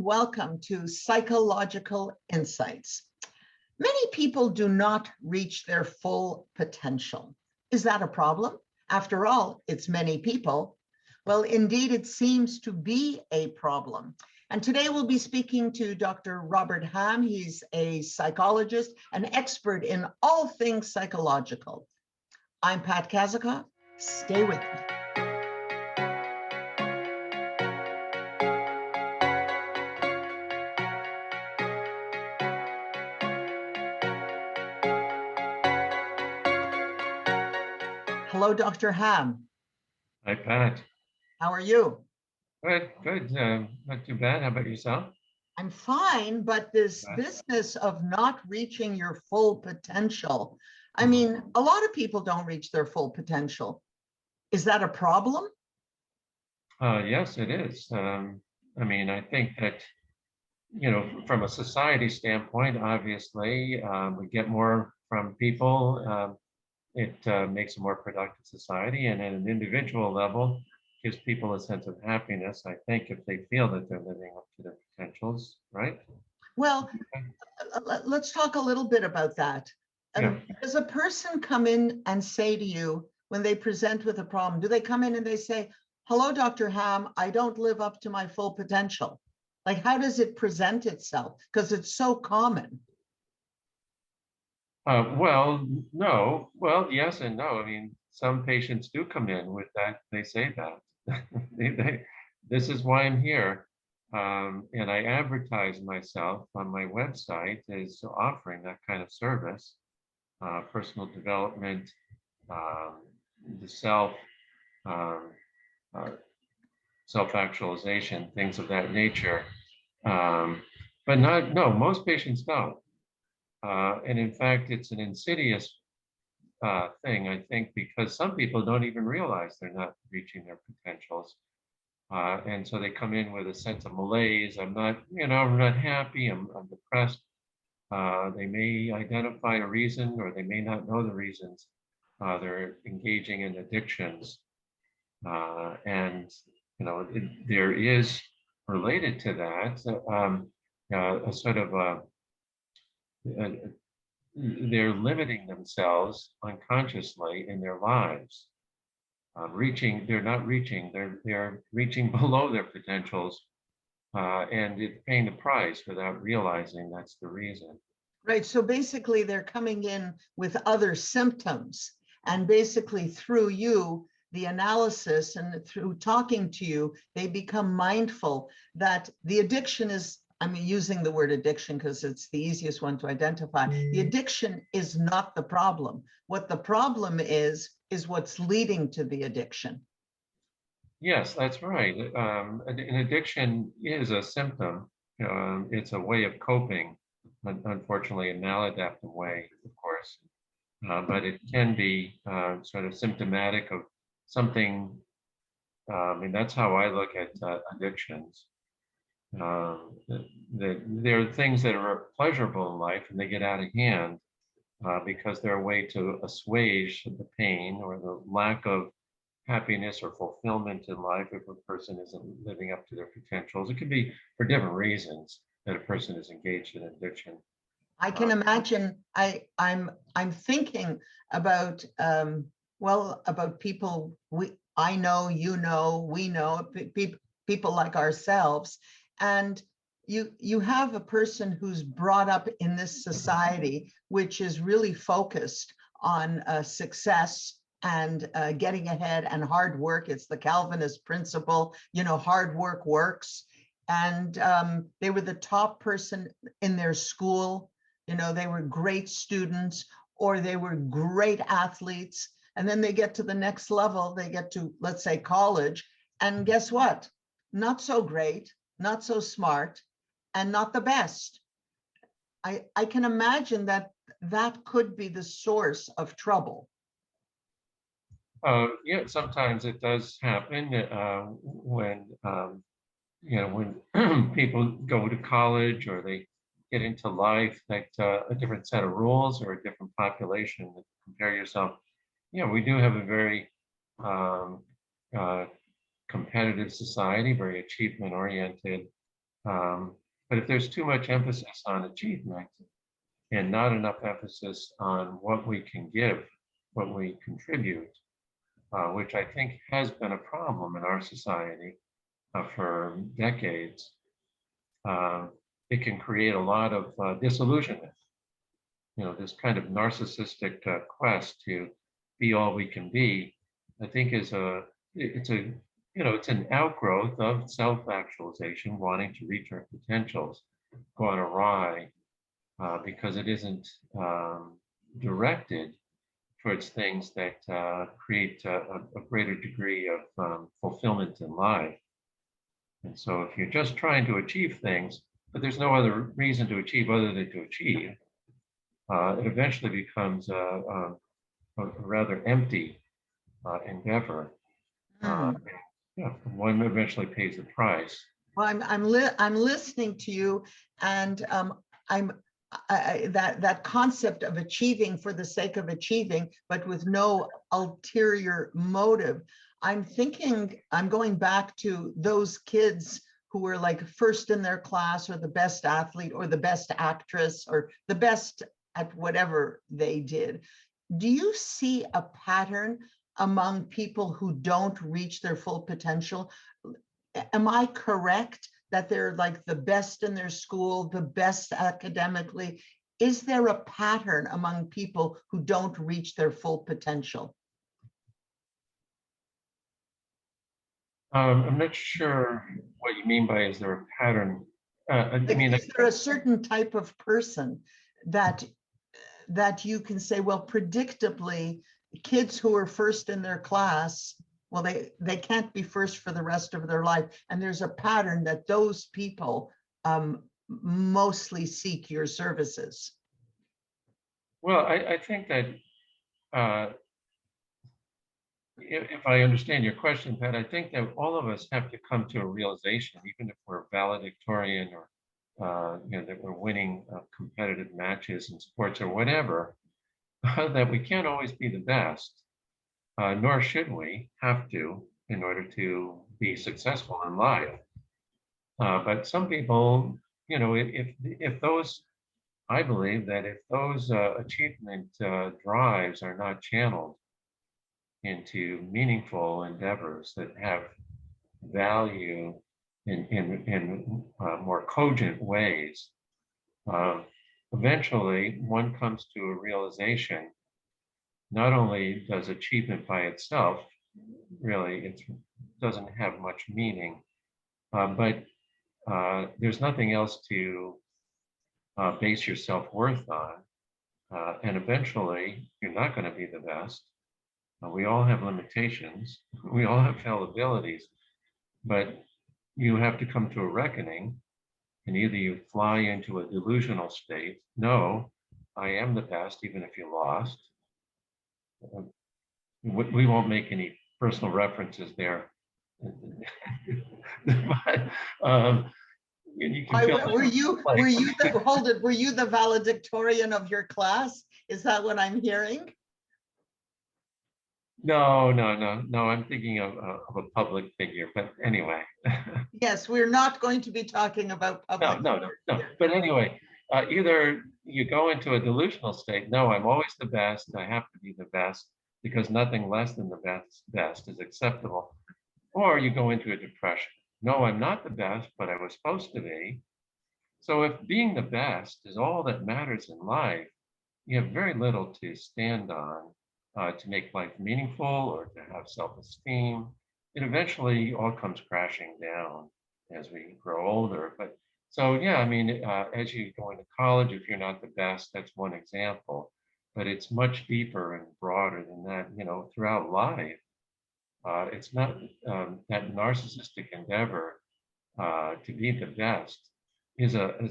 Welcome to Psychological Insights. Many people do not reach their full potential. Is that a problem? After all, it's many people. Well, indeed, it seems to be a problem. And today we'll be speaking to Dr. Robert Ham. He's a psychologist, an expert in all things psychological. I'm Pat Kazakov. Stay with me. Hello, Dr. Ham. Hi, Pat. How are you? Good. Not too bad. How about yourself? I'm fine, but this business of not reaching your full potential, I mean, a lot of people don't reach their full potential. Is that a problem? Yes, it is. I think that, from a society standpoint, obviously, we get more from people. It makes a more productive society, and at an individual level, gives people a sense of happiness, I think, if they feel that they're living up to their potentials, right? Well, let's talk a little bit about that. Does a person come in and say to you, when they present with a problem, do they come in and they say, hello, Dr. Ham, I don't live up to my full potential? Like, how does it present itself? Because it's so common. No. Well, yes and no. I mean, some patients do come in with that. They say that. This is why I'm here. And I advertise myself on my website as offering that kind of service, personal development, the um, uh, self-actualization, things of that nature. But no, most patients don't. And in fact, it's an insidious thing, I think, because some people don't even realize they're not reaching their potentials. And so they come in with a sense of malaise. I'm not happy. I'm depressed. They may identify a reason, or they may not know the reasons. They're engaging in addictions. And, there is related to that a sort of they're limiting themselves unconsciously in their lives. They're reaching below their potentials, and it's paying the price without realizing that's the reason. Right. So basically, they're coming in with other symptoms, and basically through you, the analysis, and through talking to you, they become mindful that the addiction is, I'm using the word addiction because it's the easiest one to identify. The addiction is not the problem. What the problem is what's leading to the addiction. Yes, that's right. An addiction is a symptom. It's a way of coping, unfortunately, a maladaptive way, of course. But it can be sort of symptomatic of something. And that's how I look at addictions. There are things that are pleasurable in life, and they get out of hand because they're a way to assuage the pain or the lack of happiness or fulfillment in life if a person isn't living up to their potentials. It could be for different reasons that a person is engaged in addiction. I can imagine. I'm thinking about about people I know, you know, we know, people like ourselves, and you have a person who's brought up in this society which is really focused on success and getting ahead and hard work. It's the Calvinist principle, hard work works. And they were the top person in their school. They were great students, or they were great athletes. And then they get to the next level. They get to, let's say, college. And guess what? Not so great, not so smart, and not the best. I can imagine that could be the source of trouble. Yeah, sometimes it does happen when people go to college or they get into life, that a different set of rules or a different population. Compare yourself. We do have a very competitive society, very achievement oriented. But if there's too much emphasis on achievement and not enough emphasis on what we can give, what we contribute, which I think has been a problem in our society for decades, uh, it can create a lot of disillusionment. You know, this kind of narcissistic quest to be all we can be, I think it's a, you know, it's an outgrowth of self-actualization, wanting to reach our potentials, gone awry because it isn't directed towards things that create a greater degree of fulfillment in life. And so if you're just trying to achieve things, but there's no other reason to achieve other than to achieve, it eventually becomes a rather empty endeavor. Uh, Hmm. yeah, one eventually pays the price. Well, I'm listening to you, and I'm that concept of achieving for the sake of achieving, but with no ulterior motive. I'm going back to those kids who were like first in their class, or the best athlete, or the best actress, or the best at whatever they did. Do you see a pattern among people who don't reach their full potential? Am I correct that they're like the best in their school, the best academically? Is there a pattern among people who don't reach their full potential? I'm not sure what you mean by is there a pattern? I Like, mean, is there a certain type of person that you can say, well, predictably, kids who are first in their class, well, they can't be first for the rest of their life, and there's a pattern that those people mostly seek your services? well, I think that uh, if I understand your question, Pat, I think that all of us have to come to a realization, even if we're valedictorian or you know, that we're winning competitive matches in sports or whatever, that we can't always be the best, nor should we have to in order to be successful in life. But some people, you know, if those, I believe that if those achievement drives are not channeled into meaningful endeavors that have value in more cogent ways, um, eventually one comes to a realization. Not only does achievement by itself really it doesn't have much meaning, but there's nothing else to base your self-worth on. And eventually, you're not going to be the best. We all have limitations. We all have fallibilities, but you have to come to a reckoning, and either you fly into a delusional state. No, I am the best, even if you lost. Uh, we won't make any personal references there. But you can feel like, Were you the valedictorian of your class? Is that what I'm hearing? no. I'm thinking of a public figure, but anyway. Yes, we're not going to be talking about No, public no, no, no. But anyway, either you go into a delusional state. No, I'm always the best. I have to be the best because nothing less than the best is acceptable. Or you go into a depression. No, I'm not the best, but I was supposed to be. So if being the best is all that matters in life, you have very little to stand on to make life meaningful or to have self-esteem. It eventually all comes crashing down as we grow older. But so, yeah, I mean, as you go into college, if you're not the best, that's one example. But it's much deeper and broader than that, you know, throughout life. It's not that narcissistic endeavor to be the best is a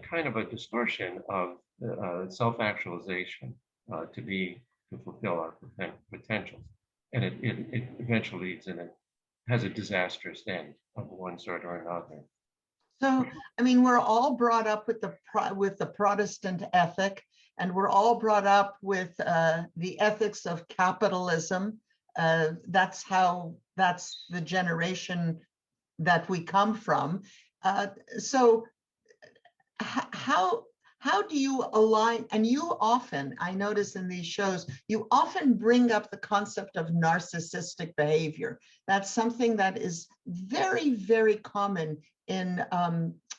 kind of a distortion of self-actualization to fulfill our potentials, and it eventually leads in it has a disastrous end of one sort or another. So, I mean, we're all brought up with the Protestant ethic, and we're all brought up with the ethics of capitalism. That's the generation that we come from. So how how do you align? And you often, I notice in these shows, you often bring up the concept of narcissistic behavior. That's something that is very, very common in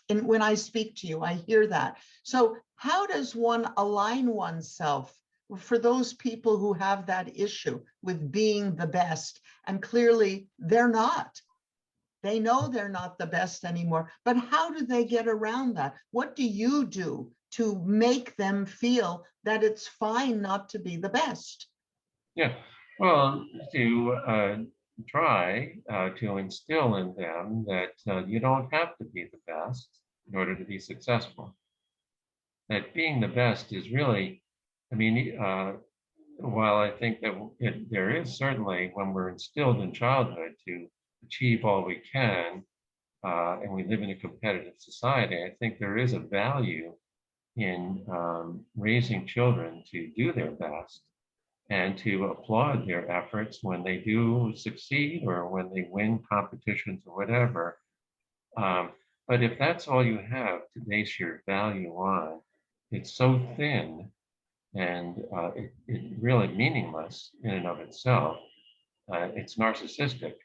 when I speak to you. I hear that. So how does one align oneself for those people who have that issue with being the best? And clearly they're not. They know they're not the best anymore, but how do they get around that? What do you do to make them feel that it's fine not to be the best? Yeah, well, to try to instill in them that you don't have to be the best in order to be successful. That being the best is really, I mean, while I think that there is certainly when we're instilled in childhood to achieve all we can, and we live in a competitive society, I think there is a value in raising children to do their best and to applaud their efforts when they do succeed or when they win competitions or whatever. But if that's all you have to base your value on, it's so thin and it really meaningless in and of itself. It's narcissistic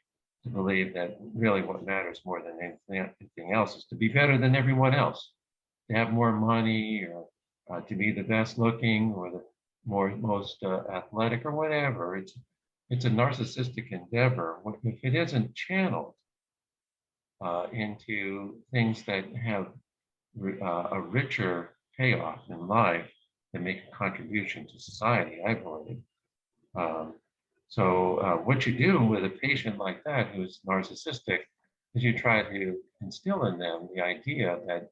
to believe that really what matters more than anything else is to be better than everyone else, to have more money or to be the best looking or the most athletic or whatever. It's a narcissistic endeavor. If it isn't channeled into things that have a richer payoff in life that make a contribution to society, I believe. Um, so what you do with a patient like that who's narcissistic is you try to instill in them the idea that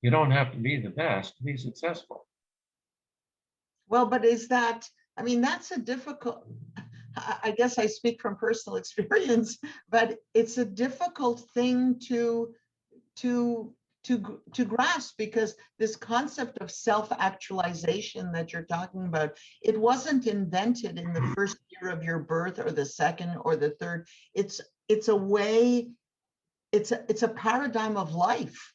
you don't have to be the best to be successful. Well, but is that, I mean, that's a difficult, I guess I speak from personal experience, but it's a difficult thing to to grasp, because this concept of self-actualization that you're talking about, it wasn't invented in the first year of your birth or the second or the third. It's a way, it's a paradigm of life.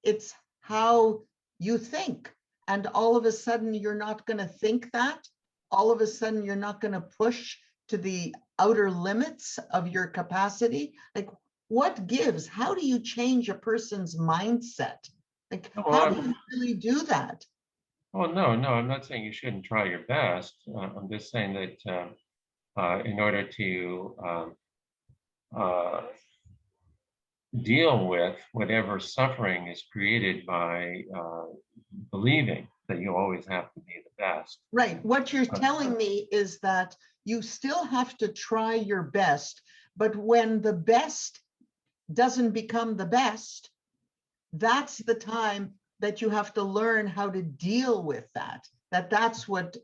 It's how you think. And all of a sudden, you're not going to think that. All of a sudden, you're not going to push to the outer limits of your capacity. Like, what gives? How do you change a person's mindset? Like, how do Well, you really do that? no, I'm not saying you shouldn't try your best. I'm just saying that in order to uh, deal with whatever suffering is created by believing that you always have to be the best. Right. What you're Uh, telling me is that you still have to try your best, but when the best doesn't become the best, that's the time that you have to learn how to deal with that. That's what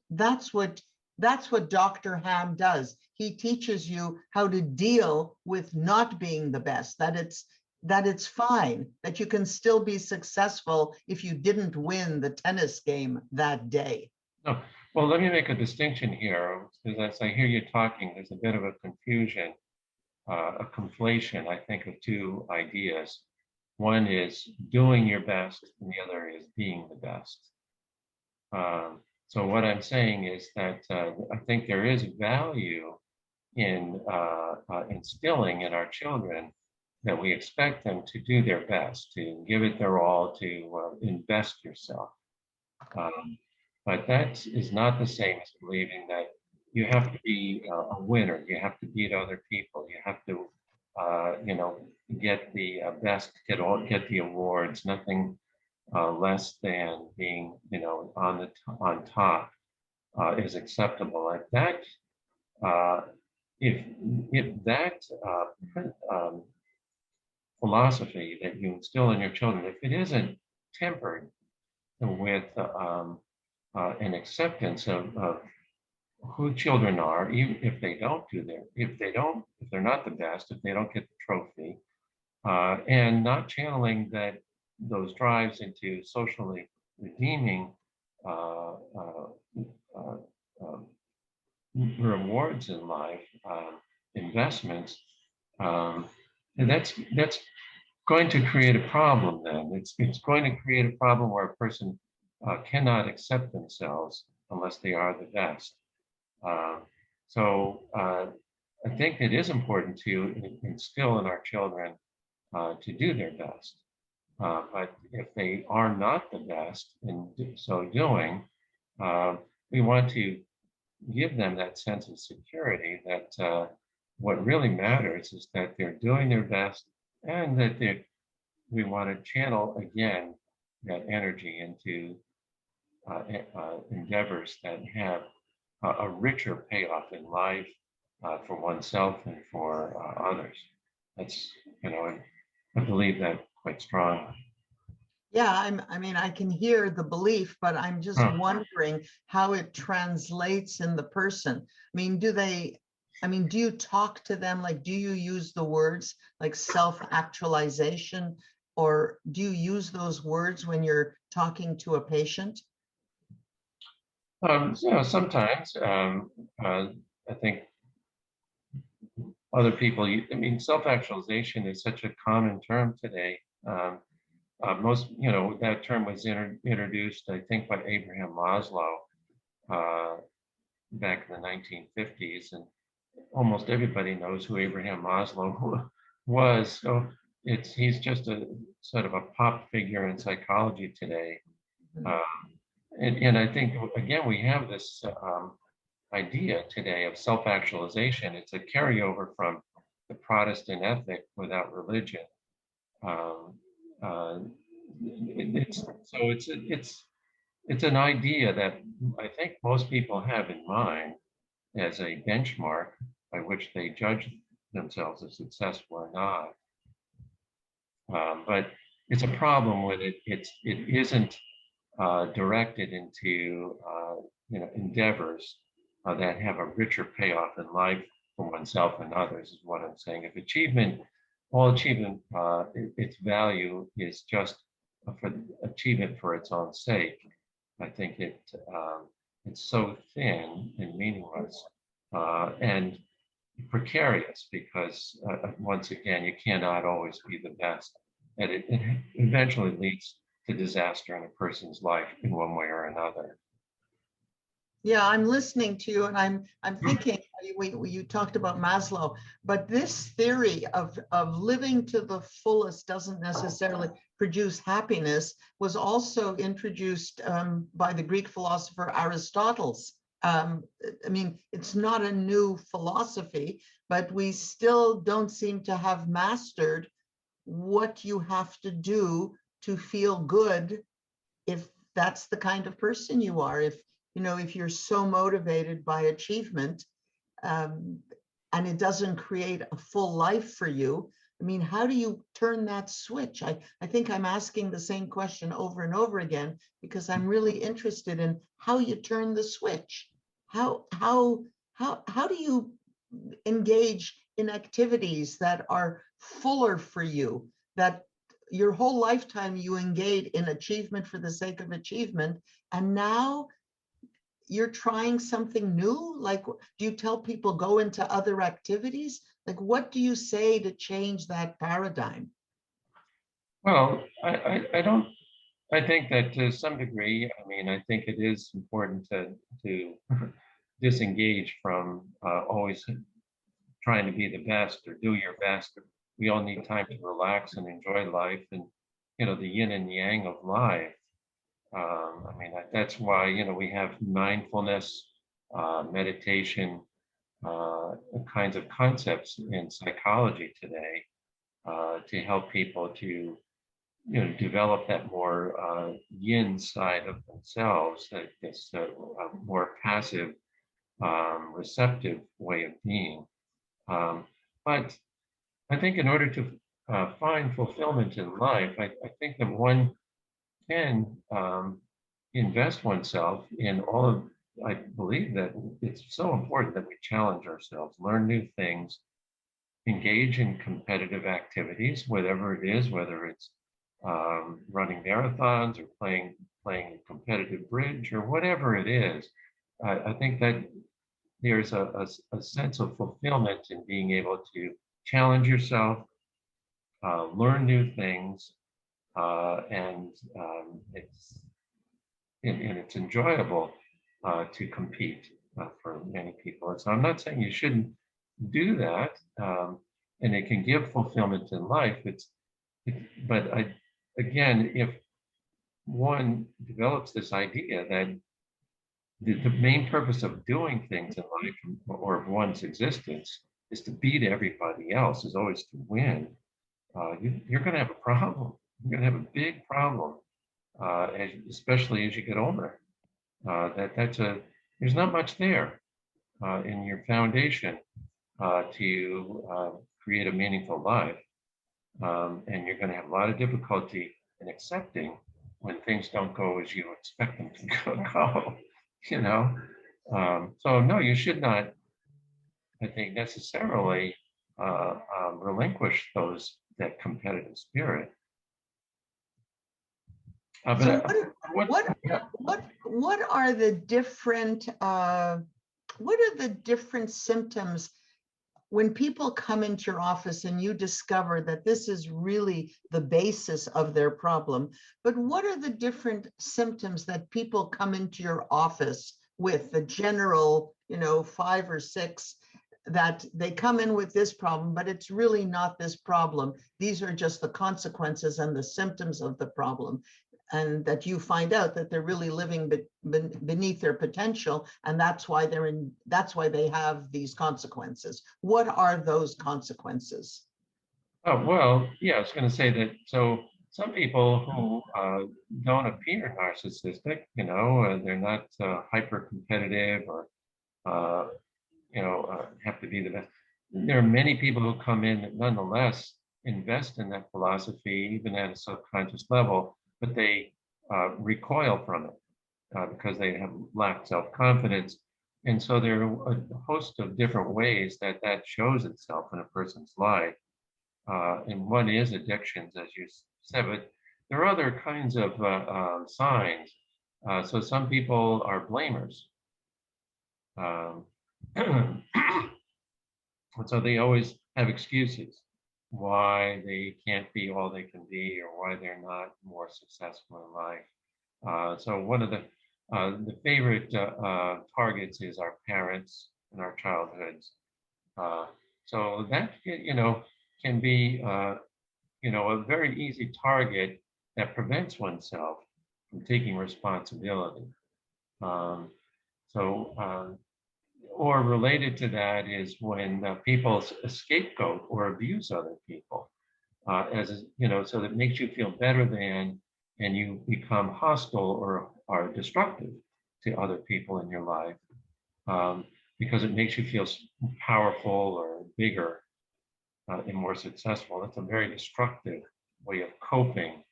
Dr. Ham does. He teaches you how to deal with not being the best, that it's fine, that you can still be successful if you didn't win the tennis game that day. no, well, let me make a distinction here, because as I hear you talking, there's a bit of a confusion, a conflation, I think, of two ideas. One is doing your best, and the other is being the best. So what I'm saying is that I think there is value in instilling in our children that we expect them to do their best, to give it their all, to invest yourself. Um, but that is not the same as believing that you have to be a winner. You have to beat other people. You have to, get the best, get the awards. Nothing less than being, on top is acceptable. Like that, uh, if that um, philosophy that you instill in your children, if it isn't tempered with an acceptance of who children are, even if they don't if they're not the best, if they don't get the trophy, and not channeling those drives into socially redeeming uh, uh, uh, um, rewards in life, investments, um, and that's going to create a problem then. It's going to create a problem where a person cannot accept themselves unless they are the best. Uh, so I think it is important to instill in our children to do their best. But if they are not the best in so doing, uh, we want to give them that sense of security that what really matters is that they're doing their best and that we want to channel again that energy into endeavors that have a richer payoff in life for oneself and for others. That's, I believe that quite strongly. Yeah, I mean, I can hear the belief, but I'm just Huh. wondering how it translates in the person. I mean, do you talk to them? Like, do you use the words like self-actualization, or do you use those words when you're talking to a patient? Sometimes I think other people, I mean, self-actualization is such a common term today. That term was introduced, I think, by Abraham Maslow uh, back in the 1950s, and almost everybody knows who Abraham Maslow was. So he's just a sort of a pop figure in psychology today. Um, and I think, again, we have this idea today of self-actualization. It's a carryover from the Protestant ethic without religion. Um, uh, it's an idea that I think most people have in mind as a benchmark by which they judge themselves as successful or not. But it's a problem when it isn't directed into endeavors that have a richer payoff in life for oneself and others, is what I'm saying. If all achievement, its value is just for achievement for its own sake, I think it's so thin and meaningless and precarious because once again, you cannot always be the best. And it eventually leads to disaster in a person's life in one way or another. Yeah, I'm listening to you, and I'm thinking you talked about Maslow, but this theory of living to the fullest doesn't necessarily produce happiness was also introduced by the Greek philosopher Aristotle. I mean, it's not a new philosophy, but we still don't seem to have mastered what you have to do to feel good if that's the kind of person you are. If you're so motivated by achievement, um, and it doesn't create a full life for you, I mean, how do you turn that switch? I think I'm asking the same question over and over again because I'm really interested in how you turn the switch. How do you engage in activities that are fuller for you, that your whole lifetime you engage in achievement for the sake of achievement, and now you're trying something new? Like, do you tell people go into other activities? Like, what do you say to change that paradigm? Well, I don't. I think that to some degree, I mean, I think it is important to disengage from always trying to be the best or do your best. We all need time to relax and enjoy life, and the yin and yang of life. I mean, that's why we have mindfulness, meditation, kinds of concepts in psychology today to help people to develop that more yin side of themselves, that this more passive, receptive way of being. But I think in order to find fulfillment in life, I think that one can invest oneself in all of, I believe that it's so important that we challenge ourselves, learn new things, engage in competitive activities, whatever it is, whether it's running marathons or playing competitive bridge or whatever it is. I think that there's a sense of fulfillment in being able to challenge yourself, learn new things, and it's enjoyable to compete for many people. And so I'm not saying you shouldn't do that, and it can give fulfillment in life. But again, if one develops this idea that the main purpose of doing things in life or of one's existence is to beat everybody else, is always to win, you're going to have a problem. You're going to have a big problem, especially as you get older. There's not much there in your foundation to create a meaningful life. And you're going to have a lot of difficulty in accepting when things don't go as you expect them to go, you know? So no, you should not, I think, necessarily relinquish that competitive spirit. So What, what are the different symptoms when people come into your office and you discover that this is really the basis of their problem? But what are the different symptoms that people come into your office with, the general, 5 or 6, that they come in with this problem, but it's really not this problem. These are just the consequences and the symptoms of the problem. And that you find out that they're really living beneath their potential, and that's why they have these consequences. What are those consequences? Oh, well, yeah, I was going to say that. So some people who don't appear narcissistic, they're not hyper competitive or, have to be the best. There are many people who come in that nonetheless invest in that philosophy, even at a subconscious level, but they recoil from it because they have lacked self-confidence. And so there are a host of different ways that shows itself in a person's life. And one is addictions, as you said, but there are other kinds of signs. So some people are blamers. So they always have excuses why they can't be all they can be or why they're not more successful in life. So one of the favorite targets is our parents and our childhoods. So that, can be, a very easy target that prevents oneself from taking responsibility. Or related to that is when people scapegoat or abuse other people, so that makes you feel better than, and you become hostile or are destructive to other people in your life because it makes you feel powerful or bigger and more successful. That's a very destructive way of coping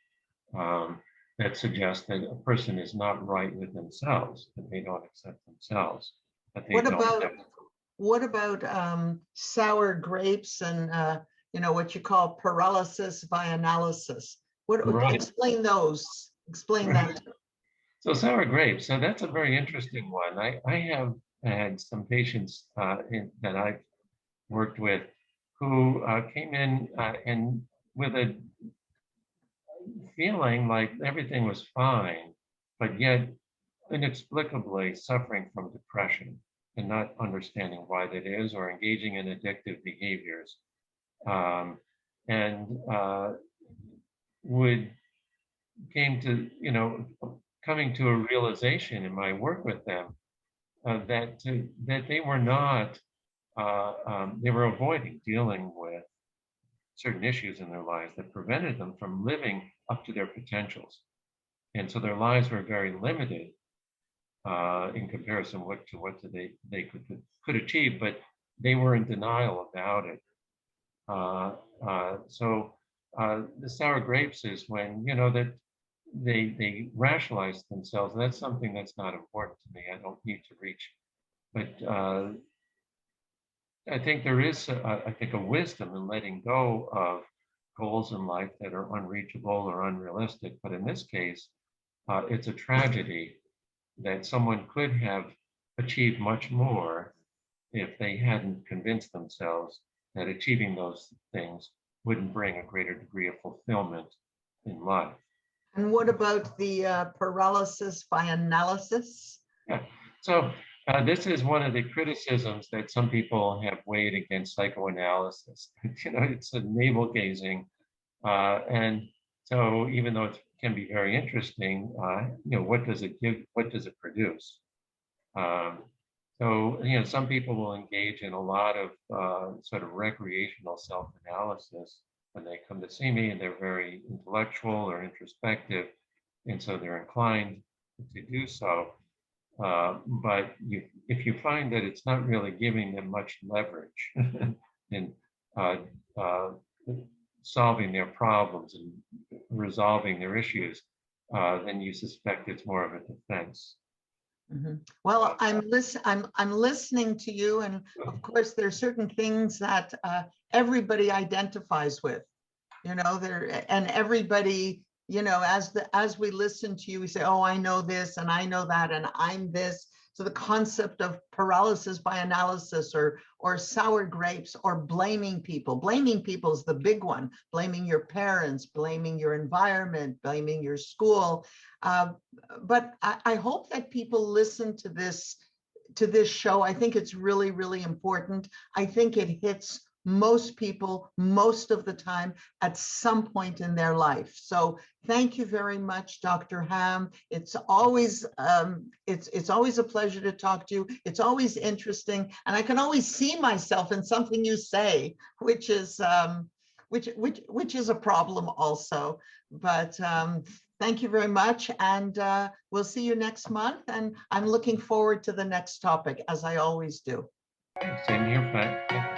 that suggests that a person is not right with themselves, that they don't accept themselves. What about sour grapes and what you call paralysis by analysis? Right. Explain those. Explain that. So sour grapes. So that's a very interesting one. I have had some patients that I've worked with who came in and with a feeling like everything was fine, but yet inexplicably suffering from depression and not understanding why that is, or engaging in addictive behaviors, and came to, coming to a realization in my work with them that they were not, they were avoiding dealing with certain issues in their lives that prevented them from living up to their potentials. And so their lives were very limited in comparison to what they could achieve, but they were in denial about it. So the sour grapes is when, that they rationalize themselves. And that's something that's not important to me. I don't need to reach. But I think there is, a wisdom in letting go of goals in life that are unreachable or unrealistic. But in this case, it's a tragedy that someone could have achieved much more if they hadn't convinced themselves that achieving those things wouldn't bring a greater degree of fulfillment in life. And what about the paralysis by analysis? Yeah. So this is one of the criticisms that some people have weighed against psychoanalysis. It's a navel gazing, and so even though it can be very interesting, what does it give? What does it produce? Um, so some people will engage in a lot of sort of recreational self-analysis when they come to see me, and they're very intellectual or introspective, and so they're inclined to do so. But if you find that it's not really giving them much leverage in uh, uh, solving their problems and resolving their issues, then you suspect it's more of a defense. Mhm. Well, I'm listening to you, and of course, there are certain things that everybody identifies with. There, and everybody, as we listen to you, we say, "Oh, I know this, and I know that, and I'm this." So the concept of paralysis by analysis, or sour grapes, or blaming people. Blaming people is the big one. Blaming your parents, blaming your environment, blaming your school. But I hope that people listen to this show. I think it's really, really important. I think it hits most people most of the time at some point in their life. So thank you very much, Dr. Ham. It's always a pleasure to talk to you. It's always interesting, and I can always see myself in something you say, which is which is a problem also. But thank you very much, and we'll see you next month. And I'm looking forward to the next topic, as I always do. Same here, Pat.